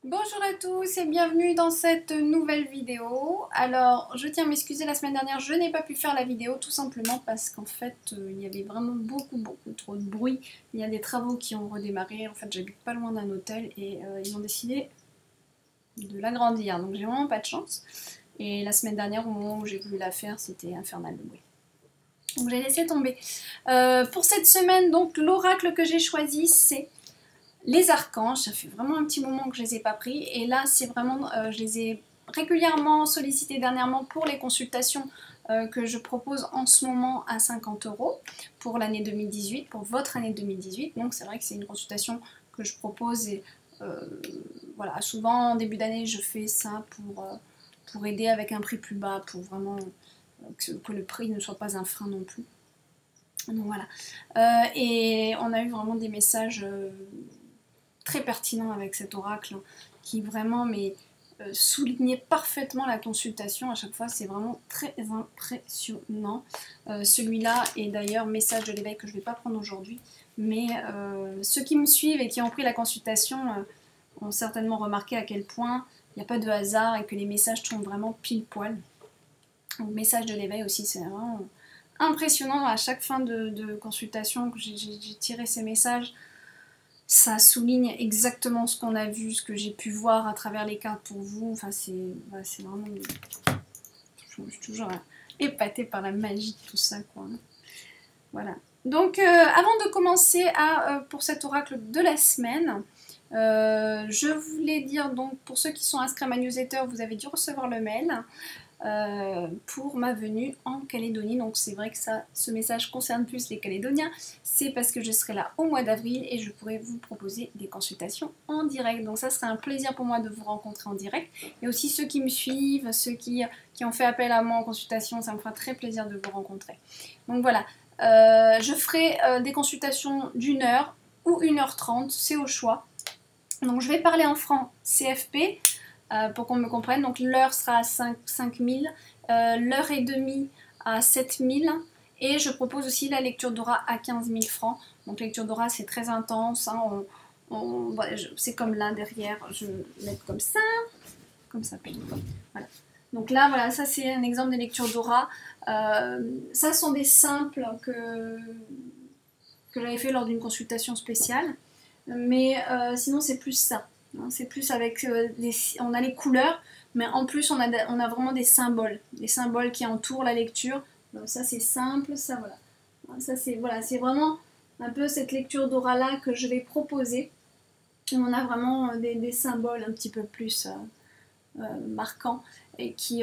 Bonjour à tous et bienvenue dans cette nouvelle vidéo. Alors, je tiens à m'excuser, la semaine dernière, je n'ai pas pu faire la vidéo tout simplement parce qu'en fait, il y avait vraiment beaucoup trop de bruit. Il y a des travaux qui ont redémarré. En fait, j'habite pas loin d'un hôtel et ils ont décidé de l'agrandir. Donc, j'ai vraiment pas de chance. Et la semaine dernière, au moment où j'ai voulu la faire, c'était infernal de bruit. Donc, j'ai laissé tomber. Pour cette semaine, donc, l'oracle que j'ai choisi, c'est les archanges. Ça fait vraiment un petit moment que je les ai pas pris et là c'est vraiment, je les ai régulièrement sollicités dernièrement pour les consultations que je propose en ce moment à 50 € pour l'année 2018, pour votre année 2018. Donc c'est vrai que c'est une consultation que je propose et voilà, souvent en début d'année je fais ça pour aider avec un prix plus bas, pour vraiment que le prix ne soit pas un frein non plus. Donc voilà. Et on a eu vraiment des messages très pertinent avec cet oracle qui vraiment soulignait parfaitement la consultation à chaque fois. C'est vraiment très impressionnant. Celui-là est d'ailleurs message de l'éveil que je ne vais pas prendre aujourd'hui, mais ceux qui me suivent et qui ont pris la consultation ont certainement remarqué à quel point il n'y a pas de hasard et que les messages tombent vraiment pile poil. Donc message de l'éveil aussi, c'est vraiment impressionnant. À chaque fin de consultation que j'ai tiré ces messages, ça souligne exactement ce qu'on a vu, ce que j'ai pu voir à travers les cartes pour vous. Enfin, c'est vraiment... Je suis toujours épatée par la magie de tout ça, quoi. Voilà. Donc, avant de commencer pour cet oracle de la semaine, je voulais dire, donc, pour ceux qui sont inscrits à ma newsletter, vous avez dû recevoir le mail. Pour ma venue en Calédonie. Donc c'est vrai que ce message concerne plus les Calédoniens. C'est parce que je serai là au mois d'avril et je pourrai vous proposer des consultations en direct. Donc ça serait un plaisir pour moi de vous rencontrer en direct. Et aussi ceux qui me suivent, ceux qui ont fait appel à moi en consultation, ça me fera très plaisir de vous rencontrer. Donc voilà, je ferai des consultations d'1 heure ou 1h30, c'est au choix. Donc je vais parler en franc CFP. Pour qu'on me comprenne. Donc l'heure sera à 5 000, l'heure et demie à 7 000 et je propose aussi la lecture d'aura à 15 000 francs. Donc lecture d'aura c'est très intense, hein, c'est comme là derrière, je vais mettre comme ça voilà. Donc là voilà, ça c'est un exemple des lectures d'aura. Ça sont des simples que j'avais fait lors d'une consultation spéciale, mais sinon c'est plus ça. C'est plus avec on a les couleurs, mais en plus on a vraiment des symboles qui entourent la lecture. Donc ça c'est simple, ça voilà. Ça c'est voilà, c'est vraiment un peu cette lecture d'aura là que je vais proposer. On a vraiment des symboles un petit peu plus marquants et qui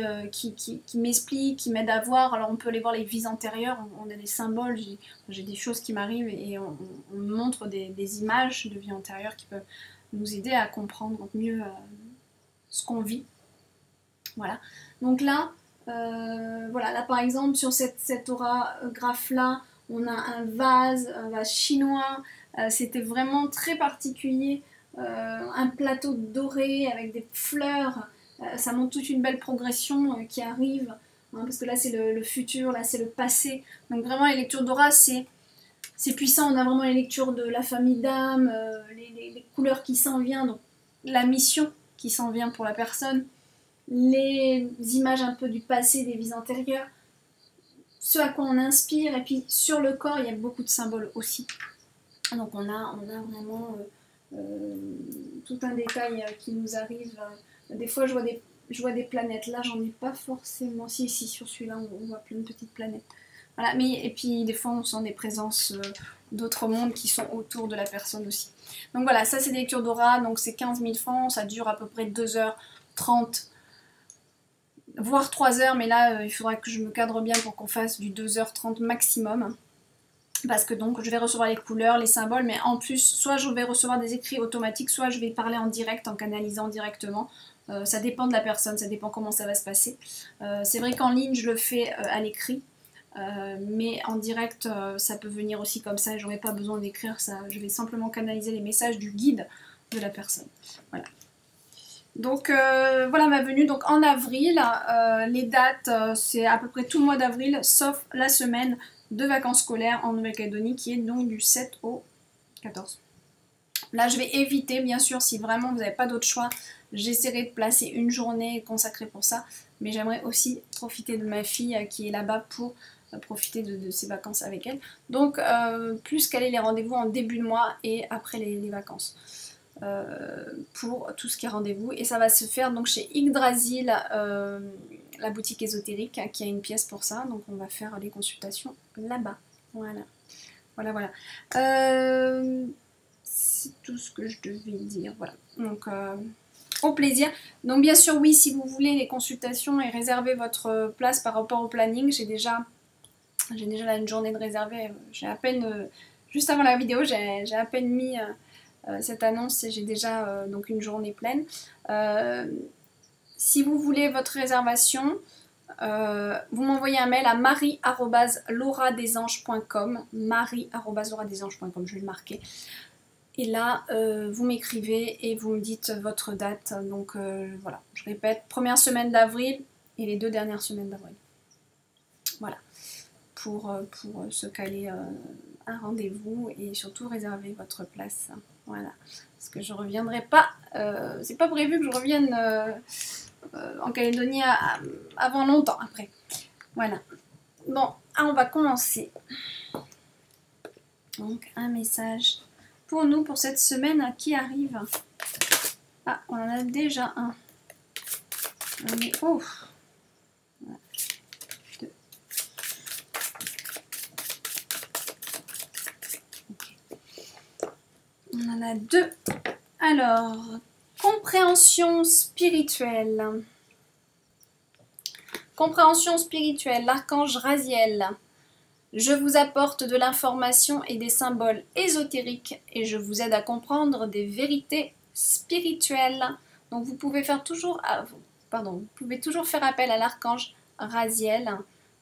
m'expliquent, qui m'aident à voir. Alors on peut aller voir les vies antérieures, on a des symboles, j'ai des choses qui m'arrivent et on me montre des images de vie antérieure qui peuvent nous aider à comprendre mieux ce qu'on vit. Voilà. Donc là, voilà, là par exemple, sur cette orographe là, on a un vase chinois. C'était vraiment très particulier. Un plateau doré avec des fleurs. Ça montre toute une belle progression qui arrive. Hein, parce que là, c'est le futur, là, c'est le passé. Donc vraiment, les lectures d'aura, c'est puissant, on a vraiment les lectures de la famille d'âme, les couleurs qui s'en viennent, donc la mission qui s'en vient pour la personne, les images un peu du passé, des vies antérieures, ce à quoi on inspire, et puis sur le corps, il y a beaucoup de symboles aussi. Donc on a vraiment tout un détail qui nous arrive. Des fois, je vois des planètes. Là, j'en ai pas forcément. Si, sur celui-là, on voit plein de petites planètes. Voilà, et puis des fois on sent des présences d'autres mondes qui sont autour de la personne aussi. Donc voilà, ça c'est des lectures d'aura, donc c'est 15 000 francs, ça dure à peu près 2h30, voire 3h, mais là il faudra que je me cadre bien pour qu'on fasse du 2h30 maximum. Parce que donc je vais recevoir les couleurs, les symboles, mais en plus, soit je vais recevoir des écrits automatiques, soit je vais parler en direct, en canalisant directement. Ça dépend de la personne, ça dépend comment ça va se passer. C'est vrai qu'en ligne, je le fais à l'écrit. Mais en direct ça peut venir aussi comme ça, j'aurais pas besoin d'écrire ça, je vais simplement canaliser les messages du guide de la personne. Voilà. Donc voilà ma venue, donc en avril, les dates c'est à peu près tout le mois d'avril, sauf la semaine de vacances scolaires en Nouvelle-Calédonie qui est donc du 7 au 14. Là, je vais éviter, bien sûr, si vraiment vous n'avez pas d'autre choix, j'essaierai de placer une journée consacrée pour ça. Mais j'aimerais aussi profiter de ma fille qui est là-bas pour profiter de ses vacances avec elle. Donc, plus caler les rendez-vous en début de mois et après les vacances. Pour tout ce qui est rendez-vous. Et ça va se faire donc chez Yggdrasil, la boutique ésotérique, qui a une pièce pour ça. Donc, on va faire les consultations là-bas. Voilà. Voilà, voilà. C'est tout ce que je devais dire. Voilà. Donc, au plaisir. Donc, bien sûr, oui, si vous voulez les consultations et réserver votre place par rapport au planning, j'ai déjà là une journée de réservé. J'ai à peine, juste avant la vidéo, j'ai à peine mis cette annonce et j'ai déjà donc une journée pleine. Si vous voulez votre réservation, vous m'envoyez un mail à marie@lauradesAnges.com, marie@lauradesAnges.com, je vais le marquer. Et là, vous m'écrivez et vous me dites votre date. Donc voilà, je répète, première semaine d'avril et les 2 dernières semaines d'avril. Voilà, pour se caler un rendez-vous et surtout réserver votre place. Voilà, parce que je ne reviendrai pas, c'est pas prévu que je revienne en Calédonie avant longtemps après. Voilà. Bon, on va commencer. Donc, un message pour nous, pour cette semaine qui arrive. Ah, on en a déjà un. Mais, oh. Voilà. 2. Okay. On en a 2. Alors, compréhension spirituelle. Compréhension spirituelle, l'archange Raziel. Je vous apporte de l'information et des symboles ésotériques et je vous aide à comprendre des vérités spirituelles. Donc vous pouvez faire toujours, vous pouvez toujours faire appel à l'archange Raziel.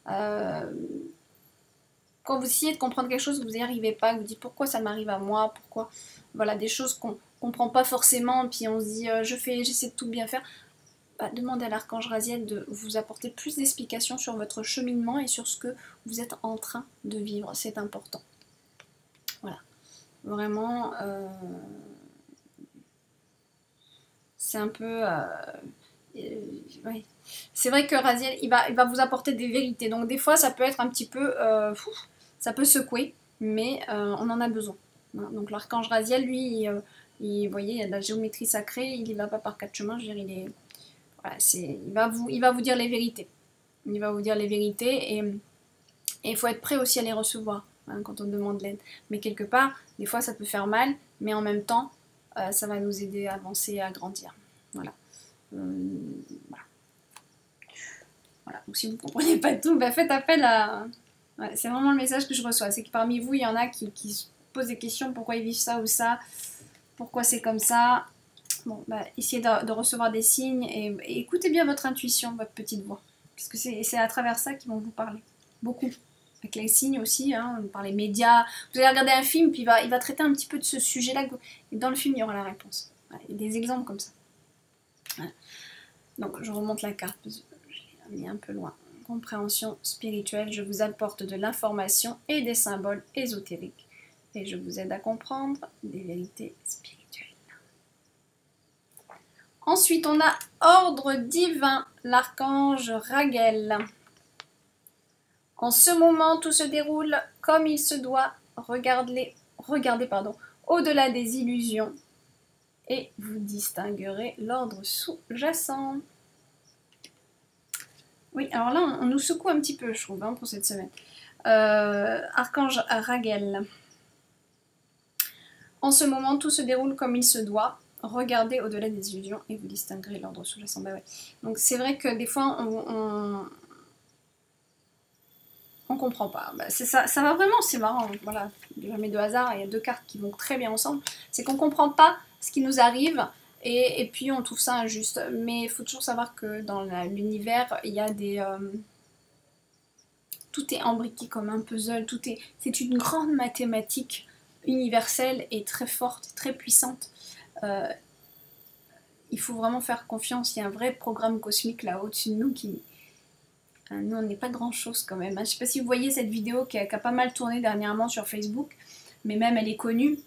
Quand vous essayez de comprendre quelque chose, vous n'y arrivez pas, vous dites pourquoi ça m'arrive à moi, pourquoi, voilà, des choses qu'on ne comprend pas forcément, puis on se dit j'essaie de tout bien faire. Demandez à l'archange Raziel de vous apporter plus d'explications sur votre cheminement et sur ce que vous êtes en train de vivre. C'est important. Voilà. Vraiment, c'est un peu... ouais. C'est vrai que Raziel, il va vous apporter des vérités. Donc des fois, ça peut être un petit peu... ça peut secouer, mais on en a besoin. Voilà. Donc l'archange Raziel, lui, vous voyez, il y a de la géométrie sacrée. Il n'y va pas par 4 chemins. Je veux dire, il est... Voilà, il va vous dire les vérités. Il va vous dire les vérités et il faut être prêt aussi à les recevoir quand on demande l'aide. Mais quelque part, des fois ça peut faire mal, mais en même temps, ça va nous aider à avancer et à grandir. Voilà. Voilà. Voilà. Donc si vous ne comprenez pas tout, faites appel à... Ouais, c'est vraiment le message que je reçois. C'est que parmi vous, il y en a qui se posent des questions, pourquoi ils vivent ça ou ça, pourquoi c'est comme ça. Bon, essayez de recevoir des signes et écoutez bien votre intuition, votre petite voix. Parce que c'est à travers ça qu'ils vont vous parler. Beaucoup. Avec les signes aussi, par les médias. Vous allez regarder un film, puis il va traiter un petit peu de ce sujet-là. Et dans le film, il y aura la réponse. Voilà, il y a des exemples comme ça. Voilà. Donc, je remonte la carte. Je l'ai mis un peu loin. Compréhension spirituelle. Je vous apporte de l'information et des symboles ésotériques. Et je vous aide à comprendre des vérités spirituelles. Ensuite, on a ordre divin, l'archange Raguel. En ce moment, tout se déroule comme il se doit. Regardez, au-delà des illusions et vous distinguerez l'ordre sous-jacent. Oui, alors là, on nous secoue un petit peu, je trouve, pour cette semaine. Archange Raguel. En ce moment, tout se déroule comme il se doit. Regardez au-delà des illusions et vous distinguerez l'ordre sous-jacent. Ouais. Donc c'est vrai que des fois on comprend pas. Ça va vraiment, c'est marrant. Voilà, jamais de hasard. Il y a 2 cartes qui vont très bien ensemble. C'est qu'on comprend pas ce qui nous arrive et puis on trouve ça injuste. Mais il faut toujours savoir que dans l'univers, il y a des... tout est imbriqué comme un puzzle. C'est une grande mathématique universelle et très forte, très puissante. Il faut vraiment faire confiance. Il y a un vrai programme cosmique là au-dessus de nous qui... Nous, on n'est pas grand-chose quand même. Je ne sais pas si vous voyez cette vidéo qui a pas mal tourné dernièrement sur Facebook, mais même elle est connue.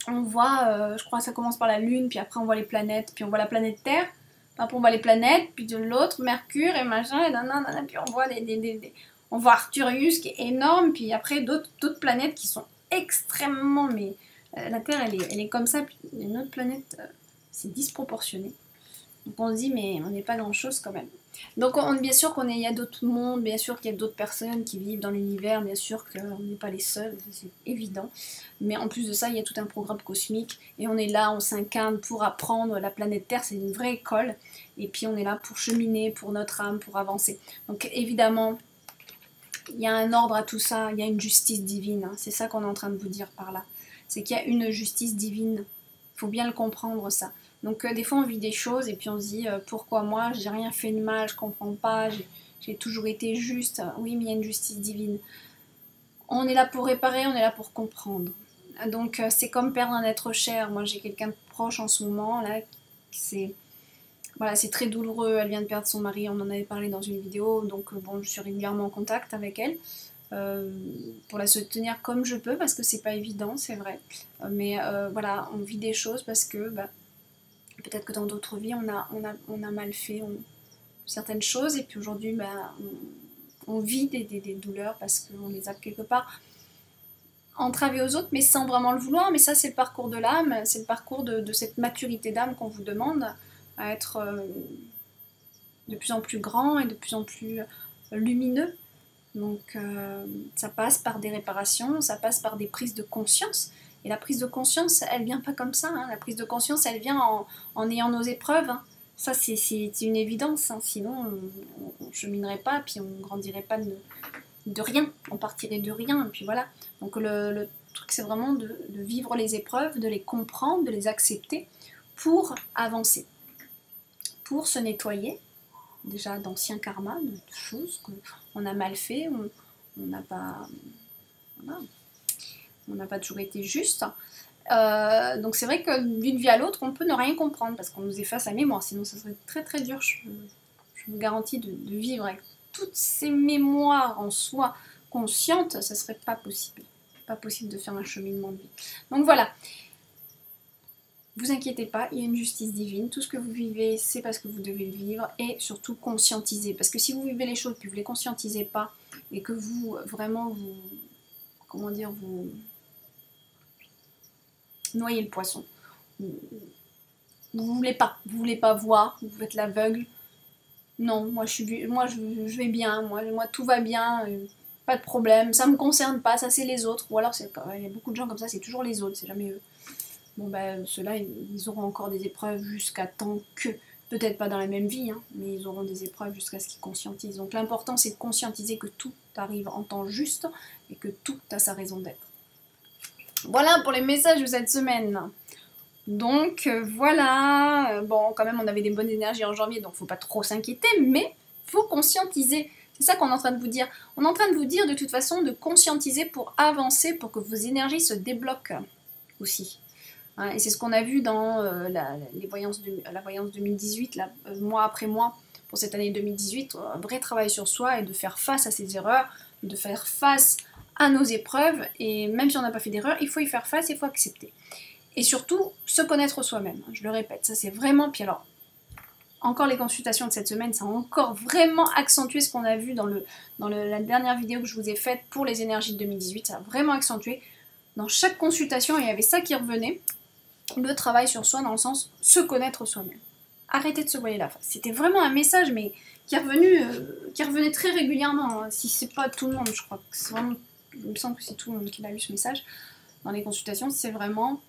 on voit, je crois que ça commence par la Lune, puis après on voit les planètes, puis on voit la planète Terre, après on voit les planètes, puis de l'autre, Mercure et machin, et nanana, puis on voit on voit Arcturus qui est énorme, puis après d'autres planètes qui sont extrêmement, mais la Terre elle est comme ça, puis une autre planète, c'est disproportionné. Donc on se dit, mais on n'est pas grand chose quand même. Donc bien sûr il y a d'autres mondes, bien sûr qu'il y a d'autres personnes qui vivent dans l'univers, bien sûr qu'on n'est pas les seuls, c'est évident. Mais en plus de ça, il y a tout un programme cosmique et on est là, on s'incarne pour apprendre. La planète Terre, c'est une vraie école. Et puis on est là pour cheminer, pour notre âme, pour avancer. Donc évidemment, il y a un ordre à tout ça, il y a une justice divine. Hein. C'est ça qu'on est en train de vous dire par là. C'est qu'il y a une justice divine. Il faut bien le comprendre ça. Donc des fois on vit des choses et puis on se dit pourquoi moi, j'ai rien fait de mal, je comprends pas, j'ai toujours été juste. Oui, mais il y a une justice divine. On est là pour réparer, on est là pour comprendre. Donc c'est comme perdre un être cher. Moi j'ai quelqu'un de proche en ce moment là, voilà, c'est très douloureux. Elle vient de perdre son mari, on en avait parlé dans une vidéo, donc bon, je suis régulièrement en contact avec elle. Pour la soutenir comme je peux parce que c'est pas évident, c'est vrai. Mais voilà, on vit des choses parce que peut-être que dans d'autres vies on a mal fait certaines choses et puis aujourd'hui on vit des douleurs parce qu'on les a quelque part entravées aux autres mais sans vraiment le vouloir. Mais ça c'est le parcours de l'âme, c'est le parcours de cette maturité d'âme qu'on vous demande à être de plus en plus grand et de plus en plus lumineux. Donc ça passe par des réparations, ça passe par des prises de conscience. Et la prise de conscience, elle vient pas comme ça. Hein. La prise de conscience, elle vient en ayant nos épreuves. Hein. Ça, c'est une évidence. Hein. Sinon, on ne cheminerait pas, puis on ne grandirait pas de rien. On partirait de rien, et puis voilà. Donc le truc, c'est vraiment de vivre les épreuves, de les comprendre, de les accepter pour avancer, pour se nettoyer. Déjà d'anciens karmas, de choses qu'on a mal fait, on n'a pas... Voilà. On n'a pas toujours été juste. Donc c'est vrai que d'une vie à l'autre, on peut ne rien comprendre parce qu'on nous efface la mémoire. Sinon, ça serait très très dur. Je vous garantis de vivre avec toutes ces mémoires en soi conscientes, ça serait pas possible. Pas possible de faire un cheminement de vie. Donc voilà. Vous inquiétez pas, il y a une justice divine. Tout ce que vous vivez, c'est parce que vous devez le vivre et surtout conscientiser. Parce que si vous vivez les choses puis vous les conscientisez pas et que vous vraiment comment dire, vous noyer le poisson. Vous voulez pas voir, vous êtes l'aveugle. Non, moi je vais bien, moi tout va bien, pas de problème, ça me concerne pas, ça c'est les autres. Ou alors il y a beaucoup de gens comme ça, c'est toujours les autres, c'est jamais eux. Bon ceux-là ils auront encore des épreuves jusqu'à temps que, peut-être pas dans la même vie, hein, mais ils auront des épreuves jusqu'à ce qu'ils conscientisent. Donc l'important c'est de conscientiser que tout arrive en temps juste et que tout a sa raison d'être. Voilà pour les messages de cette semaine. Donc voilà, bon quand même on avait des bonnes énergies en janvier donc faut pas trop s'inquiéter mais faut conscientiser. C'est ça qu'on est en train de vous dire. On est en train de vous dire de toute façon de conscientiser pour avancer, pour que vos énergies se débloquent aussi. Hein, et c'est ce qu'on a vu dans la voyance 2018, là, mois après mois, pour cette année 2018, un vrai travail sur soi et de faire face à ses erreurs, de faire face à nos épreuves, et même si on n'a pas fait d'erreur, il faut y faire face, il faut accepter. Et surtout, se connaître soi-même, je le répète, ça c'est vraiment... Puis alors, encore les consultations de cette semaine, ça a encore vraiment accentué ce qu'on a vu dans la dernière vidéo que je vous ai faite pour les énergies de 2018, ça a vraiment accentué. Dans chaque consultation, il y avait ça qui revenait, le travail sur soi dans le sens se connaître soi-même. Arrêtez de se voiler la face. C'était vraiment un message, mais qui revenait très régulièrement. Hein. Si c'est pas tout le monde, je crois que c'est vraiment... Il me semble que c'est tout le monde qui a eu ce message dans les consultations, c'est vraiment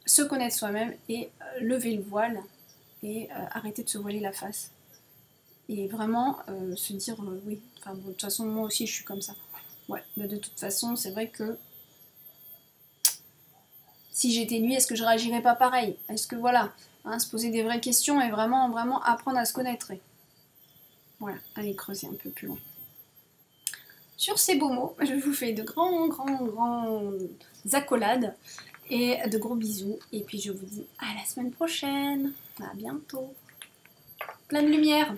se connaître soi-même et lever le voile et arrêter de se voiler la face. Et vraiment se dire oui, enfin, bon, de toute façon moi aussi je suis comme ça. Ouais, mais de toute façon c'est vrai que si j'étais lui, est-ce que je réagirais pas pareil? Est-ce que voilà, hein, se poser des vraies questions et vraiment, vraiment apprendre à se connaître. Voilà, allez creuser un peu plus loin. Sur ces beaux mots, je vous fais de grands accolades et de gros bisous. Et puis je vous dis à la semaine prochaine. À bientôt. Plein de lumière.